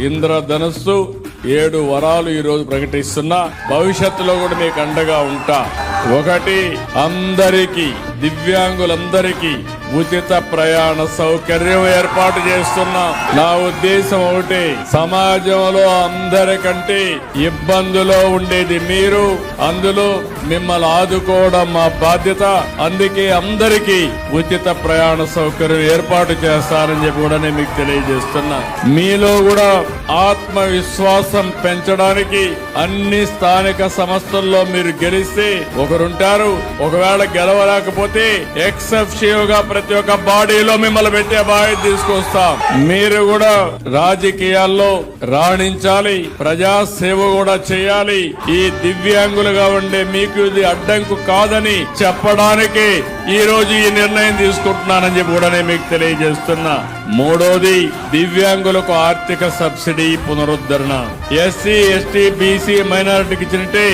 ఇంద్రధనస్సు 7 వరాలు ఈ రోజు ప్రకటిస్తున్నా. భవిష్యత్తులో కూడా మీకు అండగా ఉంటా. ఒకటి, అందరికీ దివ్యాంగులందరికీ ఉచిత ప్రయాణ సౌకర్యం ఏర్పాటు చేస్తున్నాం. నా ఉద్దేశం ఒకటి, సమాజంలో అందరికంటే ఇబ్బందులో ఉండేది మీరు, అందులో మిమ్మల్ని ఆదుకోవడం మా బాధ్యత. అందుకే అందరికీ ఉచిత ప్రయాణ సౌకర్యం ఏర్పాటు చేస్తానని చెప్పి కూడా నేను మీకు తెలియజేస్తున్నా. మీలో కూడా ఆత్మవిశ్వాసం పెంచడానికి అన్ని స్థానిక సంస్థల్లో మీరు గెలిస్తే ఒకరుంటారు. ఒకవేళ గెలవలేకపోతే ఎక్సెప్షియోగా ప్రతి ఒక్క బాడీలో మిమ్మల్ని పెట్టే బాధ్యత తీసుకొస్తాం. మీరు కూడా రాజకీయాల్లో రాణించాలి, ప్రజాసేవ కూడా చేయాలి. ఈ దివ్యాంగులుగా ఉండే మీకు ఇది అడ్డంకు కాదని చెప్పడానికి ఈ రోజు ఈ నిర్ణయం తీసుకుంటున్నానని చెప్పి కూడా నేను మీకు తెలియజేస్తున్నా. మూడోది, దివ్యాంగులకు ఆర్థిక సబ్సిడీ పునరుద్ధరణ. ఎస్సీ, ఎస్టీ, బీసీ, మైనారిటీకి ఇచ్చినట్టే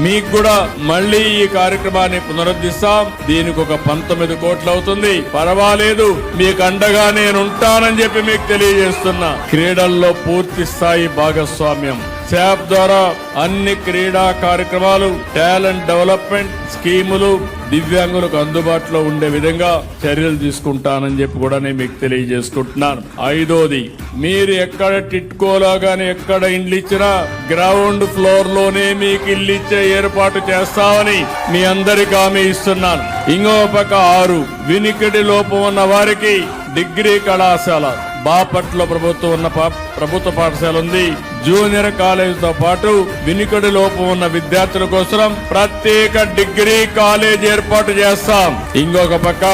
మీకు కూడా మళ్లీ ఈ కార్యక్రమాన్ని పునరుద్ధరిస్తాం. దీనికి ఒక 19 కోట్లు అవుతుంది. పర్వాలేదు, మీకు అండగా నేను ఉంటానని చెప్పి మీకు తెలియజేస్తున్నా. క్రీడల్లో పూర్తి స్థాయి భాగస్వామ్యం. శాప్ ద్వారా అన్ని క్రీడా కార్యక్రమాలు, టాలెంట్ డెవలప్మెంట్ స్కీములు దివ్యాంగులకు అందుబాటులో ఉండే విధంగా చర్యలు తీసుకుంటానని చెప్పి కూడా నేను మీకు తెలియజేసుకుంటున్నాను. ఐదోది, మీరు ఎక్కడ టిట్కోలా గాని ఎక్కడ ఇండ్లు ఇచ్చినా గ్రౌండ్ ఫ్లోర్ లోనే మీకు ఇల్లు ఇచ్చే ఏర్పాటు చేస్తామని మీ అందరికీ హామీ ఇస్తున్నాను. ఇంకో పక్క 6, వినికిడి లోపం ఉన్న వారికి డిగ్రీ కళాశాల బాపట్ల ప్రభుత్వ పాఠశాల ఉంది. జూనియర్ కాలేజ్ తో పాటు వినికిడి లోపం ఉన్న విద్యార్థుల కోసం ప్రత్యేక డిగ్రీ కాలేజ్ ఏర్పాటు చేస్తాం. ఇంకొక పక్క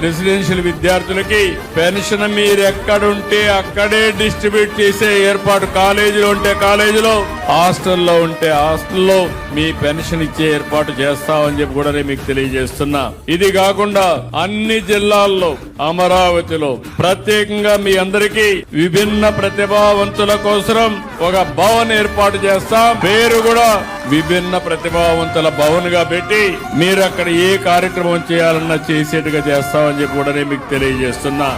రెసిడెన్షియల్ విద్యార్థులకి పెన్షన్ మీరు ఎక్కడుంటే అక్కడే డిస్ట్రిబ్యూట్ చేసే ఏర్పాటు, కాలేజీలో ఉంటే కాలేజీలో, హాస్టల్లో ఉంటే హాస్టల్లో మీ పెన్షన్ ఇచ్చే ఏర్పాటు చేస్తామని చెప్పి కూడా నేను మీకు తెలియజేస్తున్నా. ఇది కాకుండా అన్ని జిల్లాల్లో, అమరావతిలో ప్రత్యేకంగా మీ అందరికీ విభిన్న ప్రతిభావంతుల కోసం ఒక భవన్ ఏర్పాటు చేస్తాం. పేరు కూడా విభిన్న ప్రతిభావంతుల భవన్ గా పెట్టి మీరు అక్కడ ఏ కార్యక్రమం చేయాలన్నా చేసేట్టుగా చేస్తామని చెప్పి కూడా నేను మీకు తెలియజేస్తున్నా.